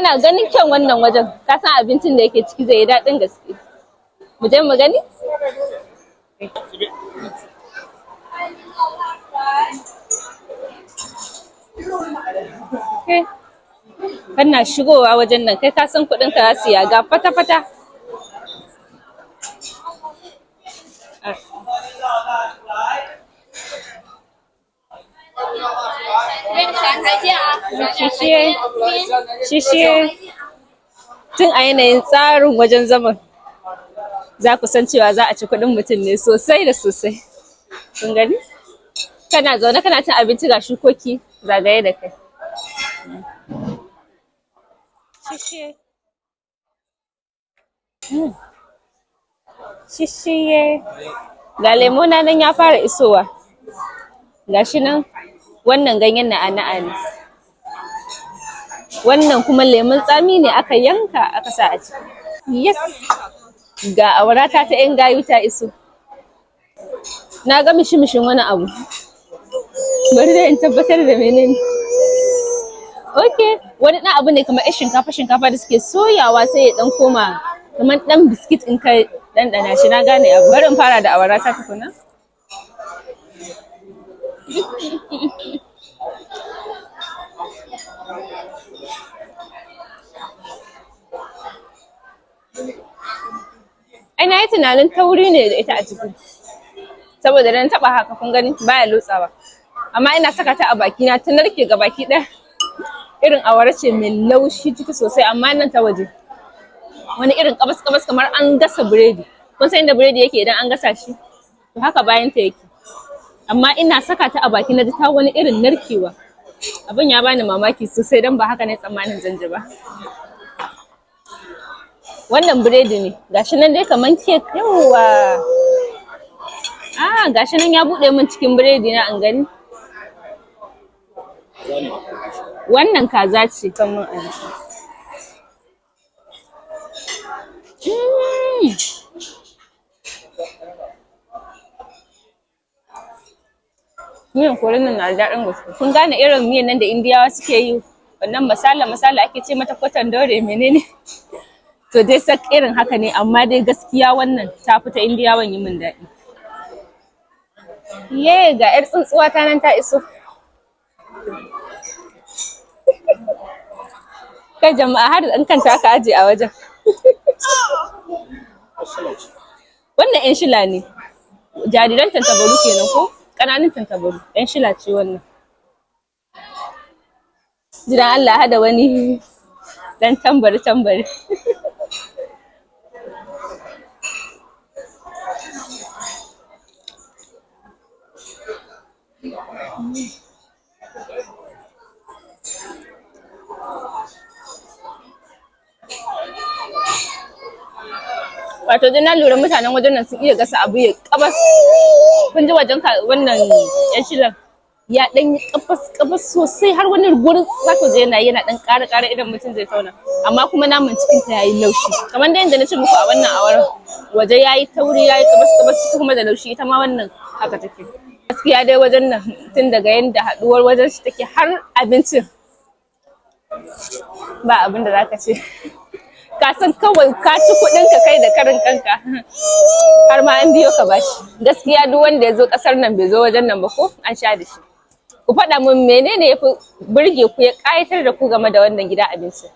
Kana ganin kyan wannan wajen, ka san abincin da yake ciki zai yi daɗin gaske. Mu je mu gani? Kana shigowa wajen nan, kai ka san kuɗin ka za su yaga fata-fata. Shishiye tun a yanayin tsarin wajen zaman za ku san cewa za a ci kuɗin mutum ne sosai da sosai. Kun gani? Kana zaune kana cin abinci ga shukoki zagaye da kai. Shishiye ga lemo na nan ya fara isowa. Gashi nan wannan ganyen na'ana'a ne. Wannan kuma lemun tsami ne aka yanka aka sa a ciki. Yes! Ga awarata ta 'yan gayu ta iso. Na ga mishi-mishin wani abu. Bari da in tabbatar da menene. Okay, wani ɗan abu ne kamar 'yan shinkafa da suke soyawa sai ya ɗan koma kamar ɗan biskit in ka ɗanɗana shi. Na gane abu. Bari in fara da awarata tukuna. Ai na yi tunanin tauri ne da ita a ciki. Saboda dan taɓa haka kun gani baya lotsawa. Amma ina saka ta a bakina ta narke ga baki ɗaya. Irin awara ce mai laushi ciki sosai amma nan ta waje. Wani irin kabas-kabas kamar an gasa biredi. Kun san inda biredi yake idan an gasa shi? To haka bayan ta yake. Amma ina saka ta a baki na ta wani irin narkewa. Abin ya bani mamaki sosai don ba haka ne tsammanin zan ji ba. Wannan biredi ne, gashi nan dai kaman kek yawwa. Gashi nan ya buɗe min cikin biredi na an gani. Wannan kaza ce kaman an Miyan koren nan na da daɗin gaske. Kun gane irin miyan nan da Indiyawa suke yi? Wannan masala ake ce mata kwatan dore menene? To dai sak irin haka ne amma dai gaskiya wannan ta fita Indiyawan yi min daɗi. Ye ga 'yar tsuntsuwa ta nan ta iso. Kai jama'a har da ɗan kanta aka aje a wajen. Wannan 'yan shila ne. Jariran tantabaru kenan ko? Ƙananun tantabaru. 'Yan shila ce wannan. Jiran Allah hada wani ɗan tambari. Wato dai na lura mutanen wajen nan sun iya gasa abu ya kabas. Kun ji wajen wannan 'yan shilan ya ɗan yi kabas sosai har wani gurin zaka je yana ɗan ƙara idan mutum zai tauna. Amma kuma naman cikin ta yayi laushi. Kamar dai yadda na ce muku a wannan awarar waje yayi tauri yayi kabas kuma da laushi ita ma wannan haka take. Gaskiya dai wajen nan tun daga yanda haɗuwar wajen shi take har abincin ba abin da zaka ce. Ka san kawai ka ci kuɗin ka kai da karin kanka har ma an biyo ka bashi. Gaskiya duk wanda ya zo ƙasar nan bai zo wajen nan ba ko an sha da shi. Ku faɗa min menene ya fi burge ku ya ƙayatar da ku game da wannan gidan abinci?